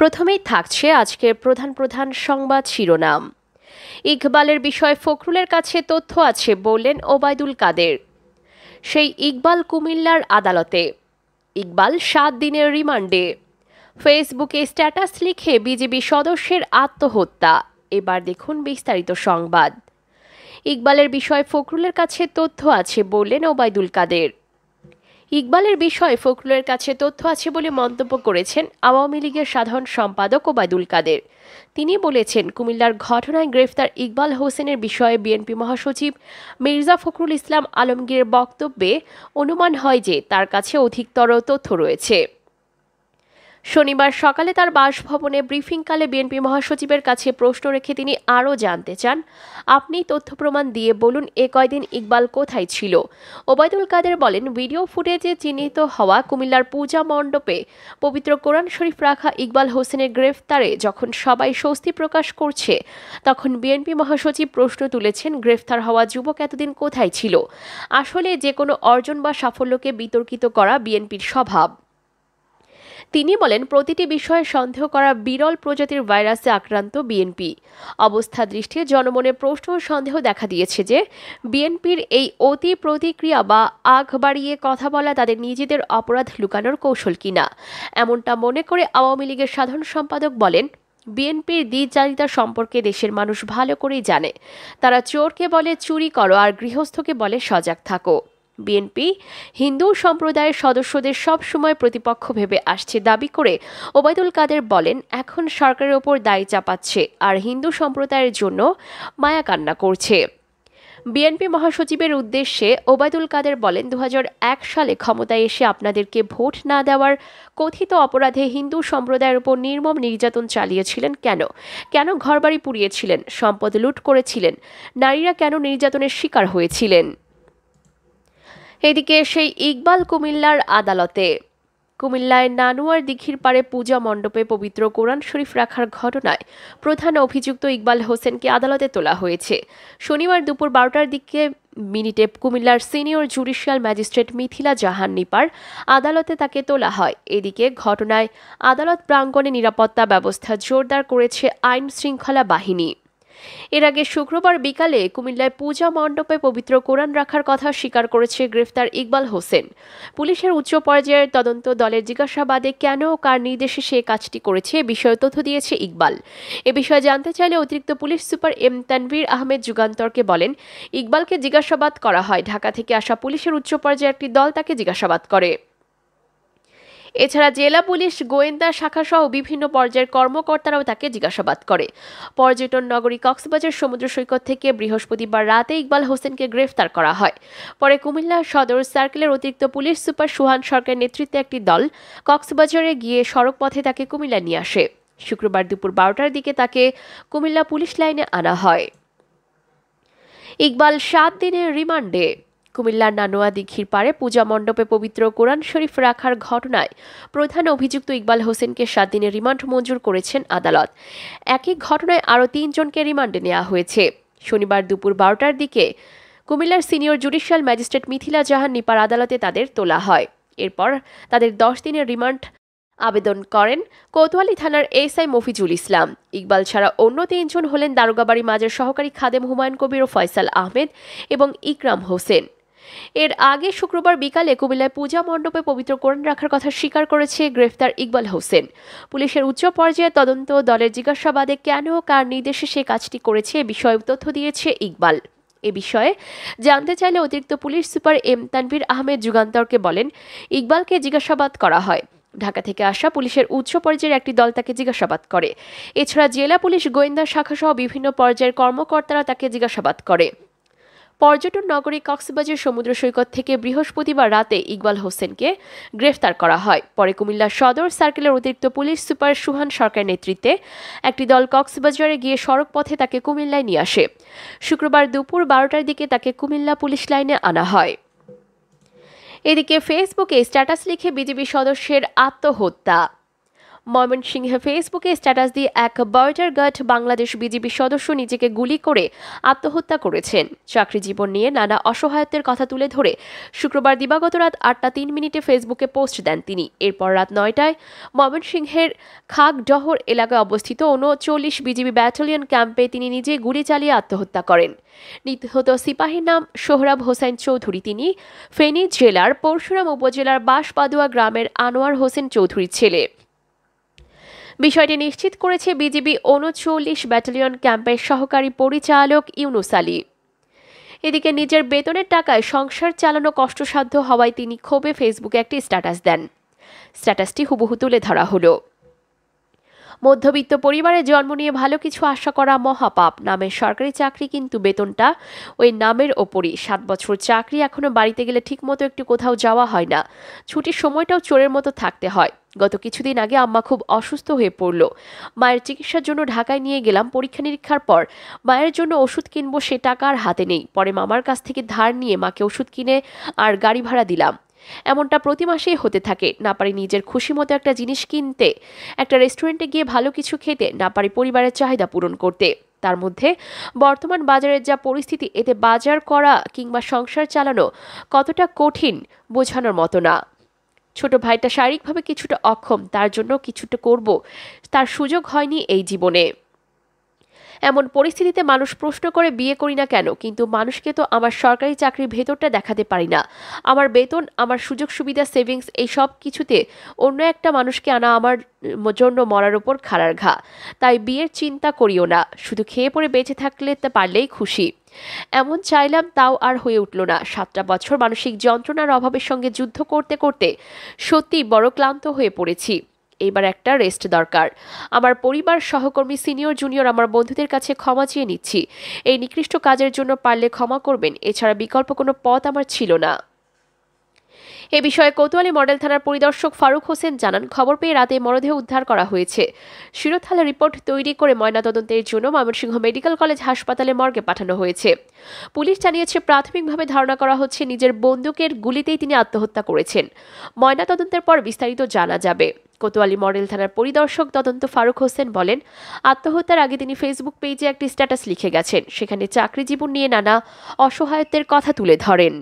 প্রথমেই থাকছে আজকের প্রধান প্রধান সংবাদ শিরোনাম। ইকবালের বিষয়ে ফখরুলের কাছে তথ্য আছে বললেন ওবায়দুল কাদের। সেই ইকবাল কুমিল্লার আদালতে। ইকবাল 7 দিনের রিমান্ডে। ফেসবুকে স্ট্যাটাস লিখে বিজেপি সদস্যের আত্মহত্যা। এবার দেখুন বিস্তারিত সংবাদ। ইকবালের বিষয়ে ফখরুলের কাছে তথ্য আছে বললেন ওবায়দুল কাদের। ইকবালের বিষয়ে ফখরুলের কাছে তথ্য আছে বলে মন্তব্য করেছেন আওয়ামী লীগের সাধারণ সম্পাদক ওবায়দুল কাদের। তিনি বলেছেন, কুমিল্লার ঘটনায় গ্রেফতার ইকবাল হোসেনের বিষয়ে বিএনপি মহাসচিব মির্জা ফখরুল ইসলাম আলমগীরের বক্তব্যে অনুমান হয় যে তার কাছে অধিকতর তথ্য রয়েছে। শনিবার সকালে তার বাসভবনে ব্রিফিংকালে বিএনপি মহাসচিবের কাছে প্রশ্ন রেখে তিনি আরও জানতে চান, আপনি তথ্য প্রমাণ দিয়ে বলুন এ কয়দিন ইকবাল কোথায় ছিল। ওবায়দুল কাদের বলেন, ভিডিও ফুটেজে চিহ্নিত হওয়া কুমিল্লার পূজা মণ্ডপে পবিত্র কোরআন শরীফ রাখা ইকবাল হোসেনের গ্রেফতারে যখন সবাই স্বস্তি প্রকাশ করছে, তখন বিএনপি মহাসচিব প্রশ্ন তুলেছেন, গ্রেফতার হওয়া যুবক এতদিন কোথায় ছিল। আসলে যে কোনো অর্জন বা সাফল্যকে বিতর্কিত করা বিএনপির স্বভাব। তিনি বলেন, প্রতিটি বিষয়ে সন্দেহ করা বিরল প্রজাতির ভাইরাসে আক্রান্ত বিএনপি। অবস্থা দৃষ্টিতে জনমনে প্রশ্ন ও সন্দেহ দেখা দিয়েছে যে বিএনপির এই অতি প্রতিক্রিয়া বা আগ বাড়িয়ে কথা বলা তাদের নিজেদের অপরাধ লুকানোর কৌশল কিনা। এমনটা মনে করে আওয়ামী লীগের সাধারণ সম্পাদক বলেন, বিএনপির দ্বিচারিতা সম্পর্কে দেশের মানুষ ভালো করেই জানে। তারা চোরকে বলে চুরি করো আর গৃহস্থকে বলে সজাগ থাকো। বিএনপি হিন্দু সম্প্রদায়ের সদস্যদের সব সময় প্রতিপক্ষ ভেবে আসছে দাবি করে ওবায়দুল কাদের বলেন, এখন সরকারের ওপর দায় চাপাচ্ছে আর হিন্দু সম্প্রদায়ের জন্য মায়া কান্না করছে। বিএনপি মহাসচিবের উদ্দেশ্যে ওবায়দুল কাদের বলেন, 2001 সালে ক্ষমতায় এসে আপনাদেরকে ভোট না দেওয়ার কথিত অপরাধে হিন্দু সম্প্রদায়ের উপর নির্মম নির্যাতন চালিয়েছিলেন কেন? কেন ঘরবাড়ি পুড়িয়েছিলেন, সম্পদ লুট করেছিলেন, নারীরা কেন নির্যাতনের শিকার হয়েছিলেন? এদিকে সেই ইকবাল কুমিল্লার আদালতে। কুমিল্লায় নানুয়ার দিঘির পাড়ে পূজা মণ্ডপে পবিত্র কোরআন শরীফ রাখার ঘটনায় প্রধান অভিযুক্ত ইকবাল হোসেনকে আদালতে তোলা হয়েছে। শনিবার দুপুর 12টার দিকে মিনিটে কুমিল্লার সিনিয়র জুডিশিয়াল ম্যাজিস্ট্রেট মিথিলা জাহান নিপার আদালতে তাকে তোলা হয়। এদিকে ঘটনায় আদালত প্রাঙ্গণে নিরাপত্তা ব্যবস্থা জোরদার করেছে আইন শৃঙ্খলা বাহিনী। এর আগে শুক্রবার বিকালে কুমিল্লায় পূজা মণ্ডপে পবিত্র কোরআন রাখার কথা স্বীকার করেছে গ্রেফতার ইকবাল হোসেন। পুলিশের উচ্চ পর্যায়ের তদন্ত দলের জিজ্ঞাসাবাদে কেন ও কার নির্দেশে সে কাজটি করেছে এ বিষয়ে তথ্য দিয়েছে ইকবাল। এ বিষয়ে জানতে চাইলে অতিরিক্ত police super M Tanvir Ahmed যুগান্তরকে বলেন, ইকবালকে জিজ্ঞাসাবাদ করা হয়। ঢাকা থেকে আসা পুলিশের উচ্চ পর্যায়ের একটি দল তাকে জিজ্ঞাসাবাদ করে। এছাড়া জেলা পুলিশ, গোয়েন্দা শাখা সহ বিভিন্ন পর্যায়ের কর্মকর্তারাও তাকে জিজ্ঞাসাবাদ করে। পর্যটন নগরী কক্সবাজার সমুদ্র সৈকত থেকে বৃহস্পতিবার রাতে ইকবাল হোসেনকে গ্রেফতার করা হয়। পরে কুমিল্লা সদর সার্কেলের অতিরিক্ত পুলিশ সুপার সুহান সরকারের নেতৃত্বে একটি দল কক্সবাজারে গিয়ে সড়ক পথে তাকে কুমিল্লা নিয়ে আসে। শুক্রবার দুপুর 12টার দিকে তাকে কুমিল্লা পুলিশ লাইনে আনা হয়। ইকবাল 7 দিনের রিমান্ডে। কুমিল্লার নানুয়া দিঘির পাড়ে পূজা মণ্ডপে পবিত্র কোরআন শরীফ রাখার ঘটনায় প্রধান অভিযুক্ত ইকবাল হোসেনকে 7 দিনের রিমান্ড মঞ্জুর করেছেন আদালত। একই ঘটনায় আরও 3 জনকে রিমান্ডে নেওয়া হয়েছে। শনিবার দুপুর 12টার দিকে কুমিল্লার সিনিয়র জুডিশিয়াল ম্যাজিস্ট্রেট মিথিলা জাহান নিপার আদালতে তাদের তোলা হয়। এরপর তাদের 10 দিনের রিমান্ড আবেদন করেন কোতোয়ালি থানার এসআই মফিজুল ইসলাম। ইকবাল ছাড়া অন্য 3 জন হলেন দারোগাবাড়ি মাজার সহকারী খাদেম হুমায়ুন কবির ও ফয়সাল আহমেদ এবং ইকরাম হোসেন। এর আগে শুক্রবার বিকালে কুমিল্লায় পূজা মণ্ডপে পবিত্র কোরআন রাখার কথা স্বীকার করেছে গ্রেফতার ইকবাল হোসেন। পুলিশের উচ্চ পর্যায়ের তদন্ত দলের জিজ্ঞাসাবাদে কেন ও কার নির্দেশে সে কাজটি করেছে এ বিষয়ে তথ্য দিয়েছে ইকবাল। এ বিষয়ে জানতে চাইলে অতিরিক্ত police super M Tanvir Ahmed যুগান্তরকে বলেন, ইকবালকে জিজ্ঞাসাবাদ করা হয়। ঢাকা থেকে আসা পুলিশের উচ্চ পর্যায়ের একটি দল তাকে জিজ্ঞাসাবাদ করে। এছাড়া জেলা পুলিশ, গোয়েন্দা শাখা সহ বিভিন্ন পর্যায়ের কর্মকর্তারা তাকে জিজ্ঞাসাবাদ করে। পর্যটন নগরী কক্সবাজার সমুদ্র সৈকত থেকে বৃহস্পতিবার রাতে ইকবাল হোসেনকে গ্রেফতার করা হয়। পরে কুমিল্লা সদর সার্কেলের অতিরিক্ত পুলিশ সুপার সুহান সরকারের নেতৃত্বে একটি দল কক্সবাজারে গিয়ে সড়ক পথে তাকে কুমিল্লায় নিয়ে আসে। শুক্রবার দুপুর 12টার দিকে তাকে কুমিল্লা পুলিশ লাইনে আনা হয়। এদিকে ফেসবুকে স্ট্যাটাস লিখে বিজেপি সদস্যের আত্মহত্যা। ময়মনসিংহে ফেসবুকে স্ট্যাটাস দিয়ে এক বর্ডার গার্ড বাংলাদেশ বিজিবি সদস্য নিজেকে গুলি করে আত্মহত্যা করেছেন। চাকরি জীবন নিয়ে নানা অসহায়ত্বের কথা তুলে ধরে শুক্রবার দিবাগত রাত 8টা 3 মিনিটে ফেসবুকে পোস্ট দেন তিনি। এরপর রাত 9টায় ময়মনসিংহের খাগডহর এলাকায় অবস্থিত 39 বিজিবি ব্যাটালিয়ন ক্যাম্পে তিনি নিজে গুলি চালিয়ে আত্মহত্যা করেন। নিহত সিপাহীর নাম সোহরাব হোসেন চৌধুরী। তিনি ফেনী জেলার পরশুরাম উপজেলার বাঁশপাদুয়া গ্রামের আনোয়ার হোসেন চৌধুরীর ছেলে। বিষয়টি নিশ্চিত করেছে বিজিবি 39 ব্যাটালিয়ন ক্যাম্পের সহকারী পরিচালক ইউনুস আলী। এদিকে নিজের বেতনের টাকায় সংসার চালানো কষ্টসাধ্য হওয়ায় তিনি ক্ষোভে ফেসবুকে একটি স্ট্যাটাস দেন। স্ট্যাটাসটি হুবহু তুলে ধরা হলো। মধ্যবিত্ত পরিবারে জন্ম নিয়ে ভালো কিছু আশা করা মহাপাপ। নামের সরকারি চাকরি, কিন্তু বেতনটা ওই নামের ওপরই। 7 বছর চাকরি, এখনো বাড়িতে গেলে ঠিকমতো একটু কোথাও যাওয়া হয় না। ছুটির সময়টাও চোরের মতো থাকতে হয়। গত কিছুদিন আগে আম্মা খুব অসুস্থ হয়ে পড়ল। মায়ের চিকিৎসার জন্য ঢাকায় নিয়ে গেলাম। পরীক্ষা নিরীক্ষার পর মায়ের জন্য ওষুধ কিনবো, সে টাকা আর হাতে নেই। পরে মামার কাছ থেকে ধার নিয়ে মাকে ওষুধ কিনে আর গাড়ি ভাড়া দিলাম। এমনটা প্রতি মাসেই হতে থাকে। না পারি নিজের খুশি মতো একটা জিনিস কিনতে, একটা রেস্টুরেন্টে গিয়ে ভালো কিছু খেতে, না পারি পরিবারের চাহিদা পূরণ করতে। তার মধ্যে বর্তমান বাজারের যা পরিস্থিতি, এতে বাজার করা কিংবা সংসার চালানো কতটা কঠিন বোঝানোর মতো না। ছোট ভাইটা শারীরিকভাবে কিছুটা অক্ষম, তার জন্য কিছুটা করব, তার সুযোগ হয়নি এই জীবনে। এমন পরিস্থিতিতে মানুষ প্রশ্ন করে বিয়ে করি না কেন, কিন্তু মানুষকে তো আমার সরকারি চাকরির ভেতরটা দেখাতে পারি না। আমার বেতন, আমার সুযোগ সুবিধা, সেভিংস, এই সব কিছুতে অন্য একটা মানুষকে আনা আমার জন্য মরার ওপর খাড়ার ঘা। তাই বিয়ের চিন্তা করিও না, শুধু খেয়ে পড়ে বেঁচে থাকলে পারলেই খুশি। এমন চাইলাম, তাও আর হয়ে উঠল না। 7টা বছর মানসিক যন্ত্রণার অভাবের সঙ্গে যুদ্ধ করতে করতে সত্যি বড় ক্লান্ত হয়ে পড়েছি। এবার একটা রেস্ট দরকার। আমার পরিবার, সহকর্মী, সিনিয়র জুনিয়র, আমার বন্ধুদের কাছে ক্ষমা চেয়ে নিচ্ছি। এই নিকৃষ্ট কাজের জন্য পারলে ক্ষমা করবেন, এছাড়া বিকল্প কোনো পথ আমার ছিল না। এ বিষয়ে কোতোয়ালি মডেল থানার পরিদর্শক ফারুক হোসেন জানান, খবর পেয়ে রাতে মরদেহ উদ্ধার করা হয়েছে। শিরোথালা রিপোর্ট তৈরি করে ময়নাতদন্তের জন্য ময়মনসিংহ মেডিকেল কলেজ হাসপাতালে মর্গে পাঠানো হয়েছে। পুলিশ জানিয়েছে, প্রাথমিকভাবে ধারণা করা হচ্ছে নিজের বন্দুকের গুলিতেই তিনি আত্মহত্যা করেছেন। ময়নাতদন্তের পর বিস্তারিত জানা যাবে। কোতোয়ালি মডেল থানার পরিদর্শক তদন্ত ফারুক হোসেন বলেন, আত্মহত্যার আগে তিনি ফেসবুক পেজে একটি স্ট্যাটাস লিখে গেছেন। সেখানে চাকরি জীবন নিয়ে নানা অসহায়ত্বের কথা তুলে ধরেন।